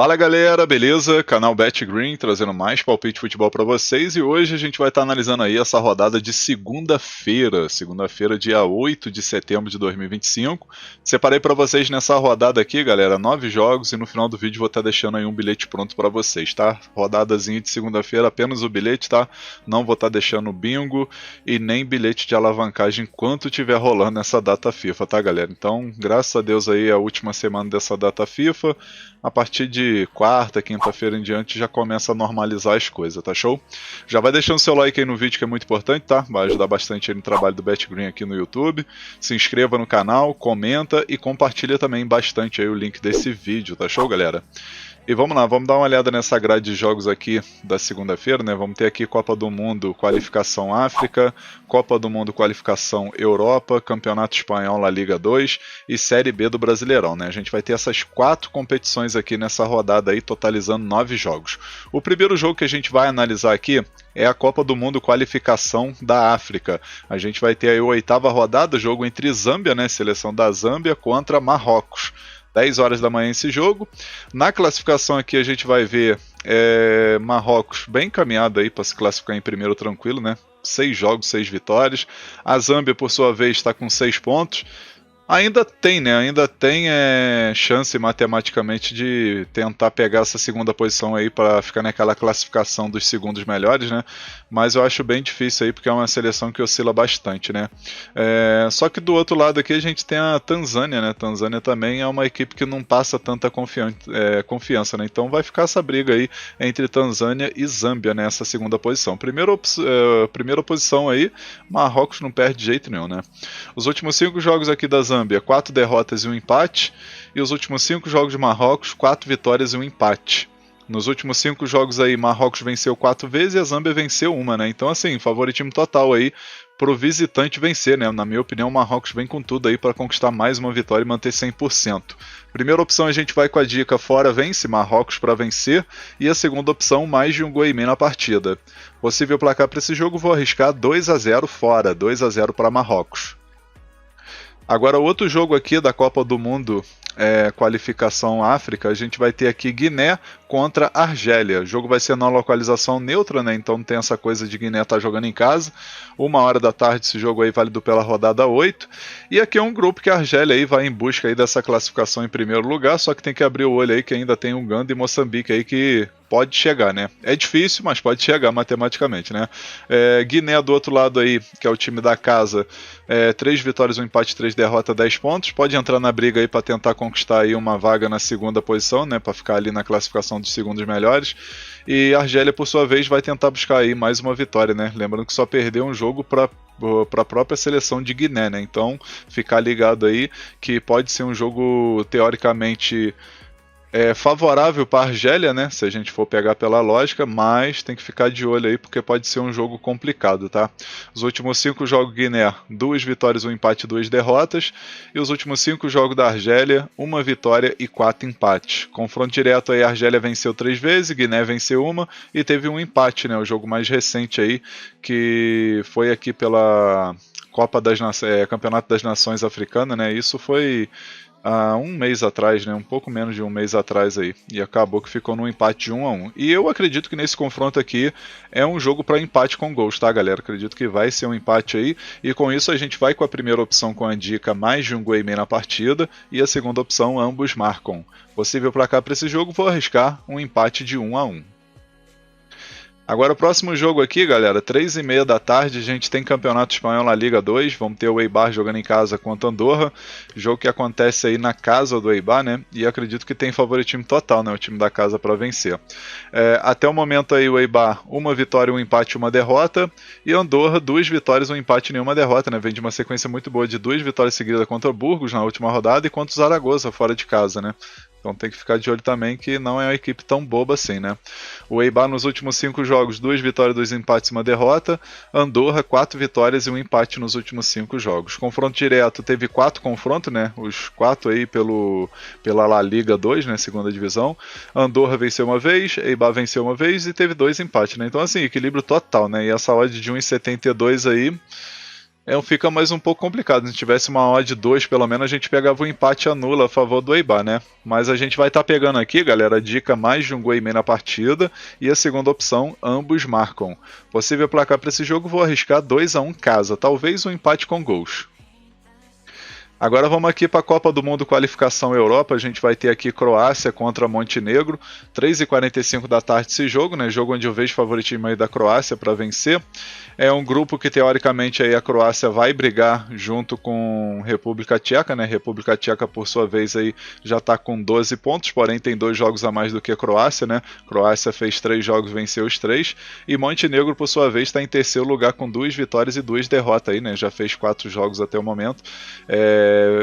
Fala galera, beleza? Canal BetGreen trazendo mais palpite de futebol para vocês e hoje a gente vai estar analisando aí essa rodada de segunda-feira, dia 8 de setembro de 2025. Separei para vocês nessa rodada aqui, galera, 9 jogos e no final do vídeo vou estar deixando aí um bilhete pronto para vocês, tá? Rodadazinha de segunda-feira, apenas o bilhete, tá? Não vou estar deixando bingo e nem bilhete de alavancagem enquanto estiver rolando essa data FIFA, tá galera? Então, graças a Deus aí a última semana dessa data FIFA, a partir de quarta, quinta-feira em diante já começa a normalizar as coisas, tá show? Já vai deixando seu like aí no vídeo que é muito importante, tá? Vai ajudar bastante aí no trabalho do BetGreen aqui no YouTube. Se inscreva no canal, comenta e compartilha também bastante aí o link desse vídeo, tá show, galera? E vamos lá, vamos dar uma olhada nessa grade de jogos aqui da segunda-feira, né? Vamos ter aqui Copa do Mundo, Qualificação África, Copa do Mundo, Qualificação Europa, Campeonato Espanhol, La Liga 2 e Série B do Brasileirão, né? A gente vai ter essas 4 competições aqui nessa rodada aí, totalizando 9 jogos. O primeiro jogo que a gente vai analisar aqui é a Copa do Mundo Qualificação da África. A gente vai ter aí a 8ª rodada, jogo entre Zâmbia, né? Seleção da Zâmbia contra Marrocos. 10 horas da manhã esse jogo. Na classificação aqui a gente vai ver Marrocos bem encaminhado aí para se classificar em primeiro tranquilo, né? 6 jogos, 6 vitórias. A Zâmbia, por sua vez, está com 6 pontos. Ainda tem, né? Ainda tem chance matematicamente de tentar pegar essa segunda posição aí para ficar naquela classificação dos segundos melhores, né? Mas eu acho bem difícil aí porque é uma seleção que oscila bastante, né? Só que do outro lado aqui a gente tem a Tanzânia, né? Tanzânia também é uma equipe que não passa tanta confiança, né? Então vai ficar essa briga aí entre Tanzânia e Zâmbia nessa segunda posição. Primeira posição aí, Marrocos não perde de jeito nenhum, né? Os últimos 5 jogos aqui da Zâmbia, 4 derrotas e 1 empate, e os últimos 5 jogos de Marrocos, 4 vitórias e 1 empate. Nos últimos 5 jogos aí, Marrocos venceu 4 vezes e a Zâmbia venceu 1, né? Então assim, favoritismo total aí pro visitante vencer, né? Na minha opinião, o Marrocos vem com tudo aí para conquistar mais uma vitória e manter 100%. Primeira opção a gente vai com a dica fora vence, Marrocos para vencer, e a segunda opção mais de um gol e meio na partida. Possível placar para esse jogo, vou arriscar 2-0 fora, 2-0 para Marrocos. Agora, outro jogo aqui da Copa do Mundo, Qualificação África, a gente vai ter aqui Guiné contra Argélia. O jogo vai ser na localização neutra, né? Então não tem essa coisa de Guiné estar jogando em casa. 1h da tarde esse jogo aí válido pela rodada 8. E aqui é um grupo que a Argélia aí vai em busca aí dessa classificação em primeiro lugar, só que tem que abrir o olho aí que ainda tem Uganda e Moçambique aí que pode chegar, né? É difícil, mas pode chegar matematicamente, né? Guiné do outro lado aí, que é o time da casa, 3 vitórias, 1 empate, 3 derrotas, 10 pontos. Pode entrar na briga aí para tentar conquistar aí uma vaga na segunda posição, né? Para ficar ali na classificação dos segundos melhores. E a Argélia, por sua vez, vai tentar buscar aí mais uma vitória, né? Lembrando que só perdeu um jogo para a própria seleção de Guiné, né? Então, ficar ligado aí que pode ser um jogo teoricamente favorável para a Argélia, né? Se a gente for pegar pela lógica, mas tem que ficar de olho aí porque pode ser um jogo complicado, tá? Os últimos 5 jogos Guiné, 2 vitórias, 1 empate, 2 derrotas, e os últimos 5 jogos da Argélia, 1 vitória e 4 empates. Confronto direto aí, a Argélia venceu 3 vezes, Guiné venceu 1 e teve um empate, né? O jogo mais recente aí, que foi aqui pela Campeonato das Nações Africanas, né? Isso foi há um mês atrás, né? Um pouco menos de um mês atrás aí. E acabou que ficou num empate de 1-1. E eu acredito que nesse confronto aqui é um jogo para empate com gols, tá, galera? Acredito que vai ser um empate aí. E com isso a gente vai com a primeira opção com a dica mais de um gol e meio na partida. E a segunda opção, ambos marcam. Possível placar para esse jogo, vou arriscar um empate de 1-1. Agora o próximo jogo aqui, galera, 3h30 da tarde, a gente tem Campeonato Espanhol na Liga 2, vamos ter o Eibar jogando em casa contra Andorra, jogo que acontece aí na casa do Eibar, né, e acredito que tem favoritismo total, né, o time da casa para vencer. Até o momento aí o Eibar, 1 vitória, 1 empate, 1 derrota, e Andorra, 2 vitórias, 1 empate e nenhuma derrota, né, vem de uma sequência muito boa de 2 vitórias seguidas contra o Burgos na última rodada e contra o Zaragoza fora de casa, né. Então tem que ficar de olho também que não é uma equipe tão boba assim, né? O Eibar nos últimos 5 jogos, 2 vitórias, 2 empates e uma derrota. Andorra, 4 vitórias e um empate nos últimos 5 jogos. Confronto direto, teve 4 confrontos, né? Os 4 aí pela La Liga 2, né? Segunda divisão. Andorra venceu uma vez, Eibar venceu uma vez e teve 2 empates, né? Então assim, equilíbrio total, né? E essa odd de 1,72 aí fica mais um pouco complicado. Se tivesse uma odd de 2, pelo menos a gente pegava o empate anula a favor do Eibar, né? Mas a gente vai estar pegando aqui, galera, a dica mais de um gol e meio na partida e a segunda opção, ambos marcam. Possível placar para esse jogo, vou arriscar 2-1 casa, talvez um empate com gols. Agora vamos aqui para a Copa do Mundo Qualificação Europa, a gente vai ter aqui Croácia contra Montenegro, 3h45 da tarde esse jogo, né? Jogo onde eu vejo favoritismo aí da Croácia para vencer. É um grupo que teoricamente aí a Croácia vai brigar junto com República Tcheca, né? República Tcheca por sua vez aí já está com 12 pontos, porém tem 2 jogos a mais do que a Croácia, né? Croácia fez 3 jogos, venceu os 3, e Montenegro por sua vez está em terceiro lugar com 2 vitórias e 2 derrotas aí, né? Já fez 4 jogos até o momento.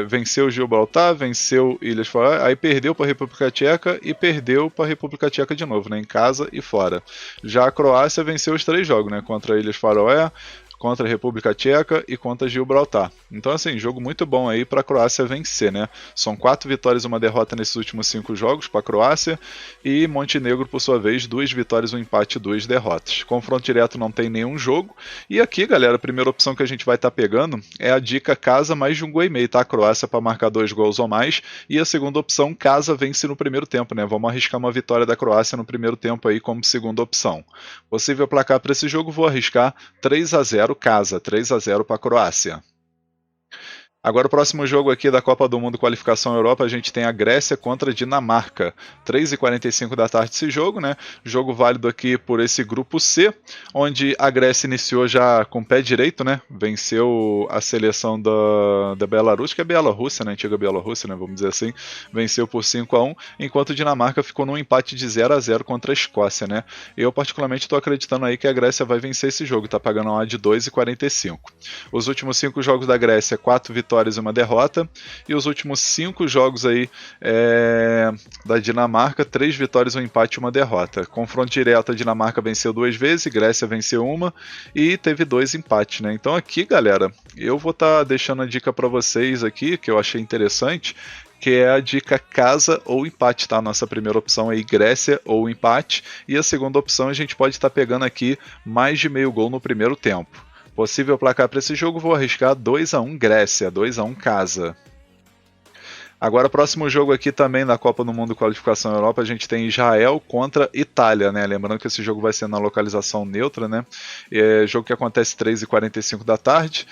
Venceu o Gibraltar, venceu Ilhas Faroé, aí perdeu para a República Tcheca e perdeu para a República Tcheca de novo, né? Em casa e fora. Já a Croácia venceu os 3 jogos, né? Contra Ilhas Faroé, contra a República Tcheca e contra Gibraltar. Então, assim, jogo muito bom aí para a Croácia vencer, né? São 4 vitórias e uma derrota nesses últimos 5 jogos para a Croácia, e Montenegro, por sua vez, 2 vitórias, um empate e 2 derrotas. Confronto direto não tem nenhum jogo. E aqui, galera, a primeira opção que a gente vai estar pegando é a dica casa mais de um gol e meio, tá? A Croácia para marcar 2 gols ou mais. E a segunda opção, casa vence no primeiro tempo, né? Vamos arriscar uma vitória da Croácia no primeiro tempo aí como segunda opção. Possível placar para esse jogo, vou arriscar 3-0 casa, 3-0 para a Croácia. Agora o próximo jogo aqui da Copa do Mundo Qualificação Europa, a gente tem a Grécia contra a Dinamarca. 3h45 da tarde esse jogo, né? Jogo válido aqui por esse grupo C, onde a Grécia iniciou já com o pé direito, né? Venceu a seleção da Belarus, que é Bielorrússia, né? Antiga Bielorrússia, né? Vamos dizer assim. Venceu por 5-1, enquanto a Dinamarca ficou num empate de 0-0 contra a Escócia, né? Eu particularmente estou acreditando aí que a Grécia vai vencer esse jogo, tá pagando uma de 2,45. Os últimos 5 jogos da Grécia, 4 vitórias e uma derrota, e os últimos 5 jogos aí da Dinamarca, 3 vitórias, um empate e uma derrota. Confronto direto, a Dinamarca venceu 2 vezes, Grécia venceu 1 e teve 2 empates, né? Então aqui, galera, eu vou estar deixando a dica para vocês aqui, que eu achei interessante, que é a dica casa ou empate, tá? Nossa primeira opção aí, Grécia ou empate, e a segunda opção a gente pode estar pegando aqui mais de meio gol no primeiro tempo. Possível placar para esse jogo, vou arriscar 2-1 Grécia, 2-1 casa. Agora, próximo jogo aqui também da Copa do Mundo Qualificação Europa, a gente tem Israel contra Itália, né? Lembrando que esse jogo vai ser na localização neutra, né? É jogo que acontece 3h45 da tarde.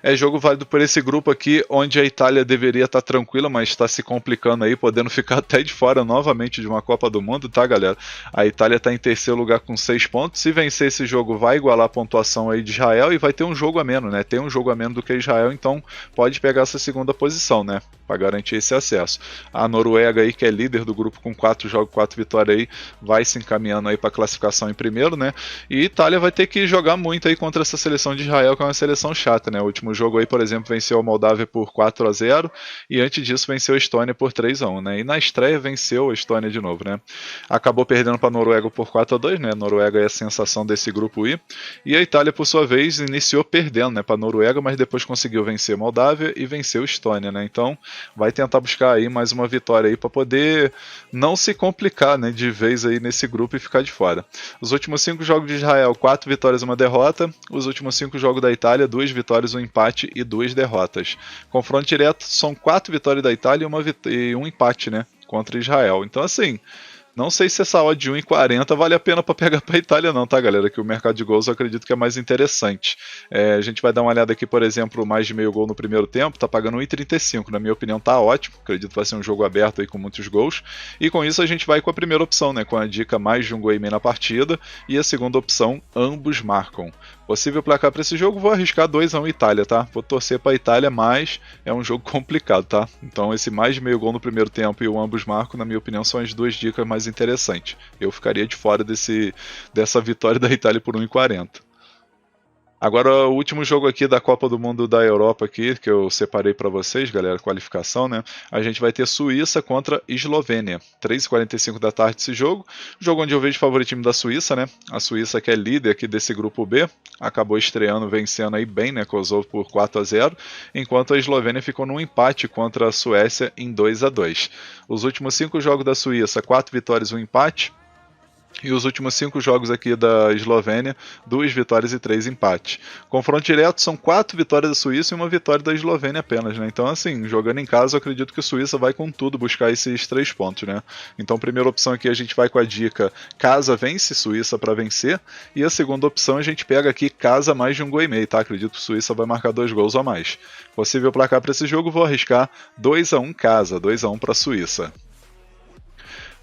É jogo válido por esse grupo aqui, onde a Itália deveria estar tranquila, mas está se complicando aí, podendo ficar até de fora novamente de uma Copa do Mundo, tá, galera? A Itália está em terceiro lugar com 6 pontos. Se vencer esse jogo, vai igualar a pontuação aí de Israel e vai ter um jogo a menos, né? Tem um jogo a menos do que Israel, então pode pegar essa segunda posição, né? Para garantir esse acesso. A Noruega aí, que é líder do grupo com 4 jogos, 4 vitórias aí, vai se encaminhando aí para a classificação em primeiro, né? E Itália vai ter que jogar muito aí contra essa seleção de Israel, que é uma seleção chata, né? O último jogo aí, por exemplo, venceu a Moldávia por 4-0 e antes disso venceu a Estônia por 3-1, né? E na estreia venceu a Estônia de novo, né? Acabou perdendo para a Noruega por 4-2, né? A Noruega é a sensação desse grupo I. E a Itália, por sua vez, iniciou perdendo, né, para a Noruega, mas depois conseguiu vencer a Moldávia e venceu a Estônia, né? Então vai tentar buscar aí mais uma vitória aí para poder não se complicar, né, de vez aí nesse grupo e ficar de fora. Os últimos 5 jogos de Israel, 4 vitórias e uma derrota. Os últimos 5 jogos da Itália, 2 vitórias, um empate e 2 derrotas. Confronto direto, são 4 vitórias da Itália e um empate, né, contra Israel. Então, assim, não sei se essa odd de 1,40 vale a pena para pegar para a Itália não, tá, galera? Que o mercado de gols eu acredito que é mais interessante. A gente vai dar uma olhada aqui, por exemplo, mais de meio gol no primeiro tempo, tá pagando 1,35. Na minha opinião tá ótimo, acredito que vai ser um jogo aberto aí com muitos gols. E com isso a gente vai com a primeira opção, né? Com a dica mais de um gol e meio na partida. E a segunda opção, ambos marcam. Possível placar para esse jogo, vou arriscar 2-1 Itália, tá? Vou torcer para a Itália, mas é um jogo complicado, tá? Então esse mais de meio gol no primeiro tempo e o ambos marcam, na minha opinião, são as 2 dicas mais interessantes. Eu ficaria de fora dessa vitória da Itália por 1,40. Agora, o último jogo aqui da Copa do Mundo da Europa aqui, que eu separei para vocês, galera, qualificação, né? A gente vai ter Suíça contra Eslovênia. 3h45 da tarde esse jogo. Jogo onde eu vejo o favoritismo da Suíça, né? A Suíça, que é líder aqui desse grupo B, acabou estreando, vencendo aí bem, né? Causou por 4-0, enquanto a Eslovênia ficou num empate contra a Suécia em 2-2. Os últimos 5 jogos da Suíça, 4 vitórias e 1 empate. E os últimos 5 jogos aqui da Eslovênia, 2 vitórias e 3 empates. Confronto direto são 4 vitórias da Suíça e 1 vitória da Eslovênia apenas, né? Então, assim, jogando em casa, eu acredito que a Suíça vai com tudo buscar esses 3 pontos, né? Então, primeira opção aqui, a gente vai com a dica casa vence, Suíça para vencer. E a segunda opção, a gente pega aqui casa mais de 1,5 gol, tá? Acredito que a Suíça vai marcar 2 gols a mais. Possível placar para esse jogo, vou arriscar 2-1 casa, 2-1 para a Suíça.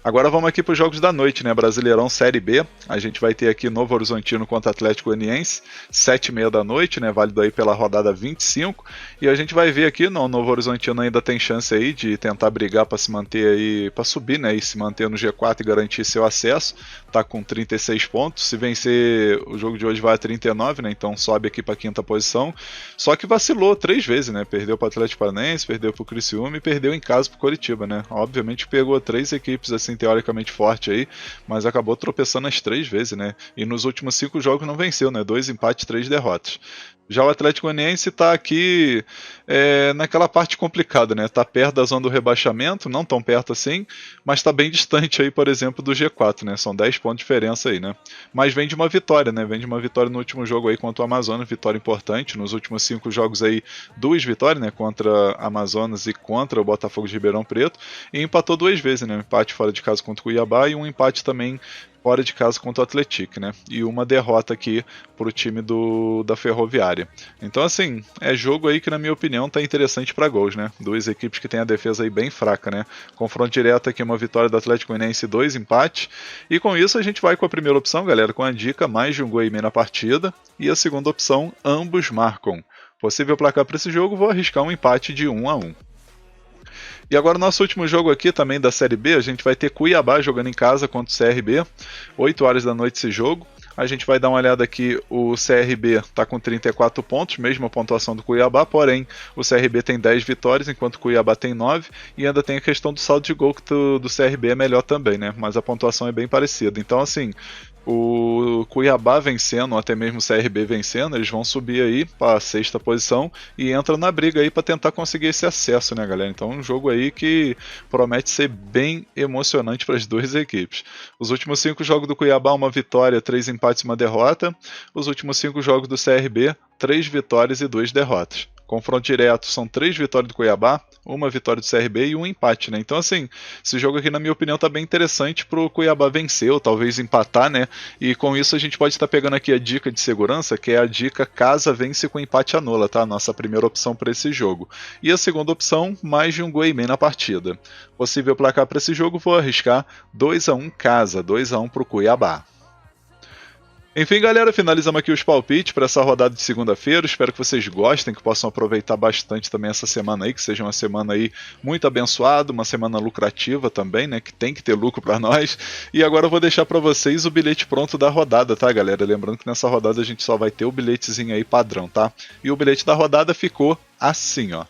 Agora vamos aqui para os jogos da noite, né? Brasileirão Série B. A gente vai ter aqui Novo Horizontino contra Atlético Goianiense, 7h30 da noite, né? Válido aí pela rodada 25. E a gente vai ver aqui, não, o Novo Horizontino ainda tem chance aí de tentar brigar para se manter aí, para subir, né? E se manter no G4 e garantir seu acesso. Tá com 36 pontos. Se vencer, o jogo de hoje vai a 39, né? Então sobe aqui para a 5ª posição. Só que vacilou 3 vezes, né? Perdeu para o Atlético Paranaense, perdeu para o Criciúma e perdeu em casa para o Coritiba, né? Obviamente pegou 3 equipes assim teoricamente forte aí, mas acabou tropeçando as 3 vezes, né? E nos últimos 5 jogos não venceu, né? 2 empates, 3 derrotas. Já o Atlético Goianiense está aqui naquela parte complicada, né? Está perto da zona do rebaixamento, não tão perto assim, mas está bem distante aí, por exemplo, do G4, né? São 10 pontos de diferença aí, né? Mas vem de uma vitória, né? Vem de uma vitória no último jogo aí contra o Amazonas, vitória importante. Nos últimos 5 jogos aí, 2 vitórias, né? Contra Amazonas e contra o Botafogo de Ribeirão Preto. E empatou 2 vezes, né? Um empate fora de casa contra o Cuiabá e um empate também fora de casa contra o Atlético, né? E uma derrota aqui para o time da Ferroviária. Então, assim, é jogo aí que, na minha opinião, tá interessante para gols, né? 2 equipes que têm a defesa aí bem fraca, né? Confronto direto aqui, uma vitória do Atlético Goianiense e 2 empates. E com isso a gente vai com a primeira opção, galera, com a dica mais de 1,5 gol na partida. E a segunda opção, ambos marcam. Possível placar para esse jogo, vou arriscar um empate de 1-1. E agora o nosso último jogo aqui também da Série B, a gente vai ter Cuiabá jogando em casa contra o CRB, 8 horas da noite esse jogo. A gente vai dar uma olhada aqui, o CRB está com 34 pontos, mesma pontuação do Cuiabá, porém o CRB tem 10 vitórias, enquanto o Cuiabá tem 9, e ainda tem a questão do saldo de gol, que do CRB é melhor também, né? Mas a pontuação é bem parecida. Então, assim, o Cuiabá vencendo, ou até mesmo o CRB vencendo, eles vão subir aí para a 6ª posição e entram na briga aí para tentar conseguir esse acesso, né, galera? Então, um jogo aí que promete ser bem emocionante para as 2 equipes. Os últimos 5 jogos do Cuiabá, uma vitória, 3 empates e uma derrota. Os últimos 5 jogos do CRB, 3 vitórias e 2 derrotas. Confronto direto são 3 vitórias do Cuiabá, 1 vitória do CRB e 1 empate, né? Então, assim, esse jogo aqui, na minha opinião, tá bem interessante pro Cuiabá vencer, ou talvez empatar, né? E com isso a gente pode estar pegando aqui a dica de segurança, que é a dica casa vence com empate anula, tá? Nossa primeira opção para esse jogo. E a segunda opção, mais de 1,5 gol na partida. Possível placar para esse jogo, vou arriscar 2-1 casa, 2-1 pro Cuiabá. Enfim, galera, finalizamos aqui os palpites para essa rodada de segunda-feira. Espero que vocês gostem, que possam aproveitar bastante também essa semana aí, que seja uma semana aí muito abençoada, uma semana lucrativa também, né, que tem que ter lucro para nós. E agora eu vou deixar para vocês o bilhete pronto da rodada, tá, galera? Lembrando que nessa rodada a gente só vai ter o bilhetezinho aí padrão, tá? E o bilhete da rodada ficou assim, ó.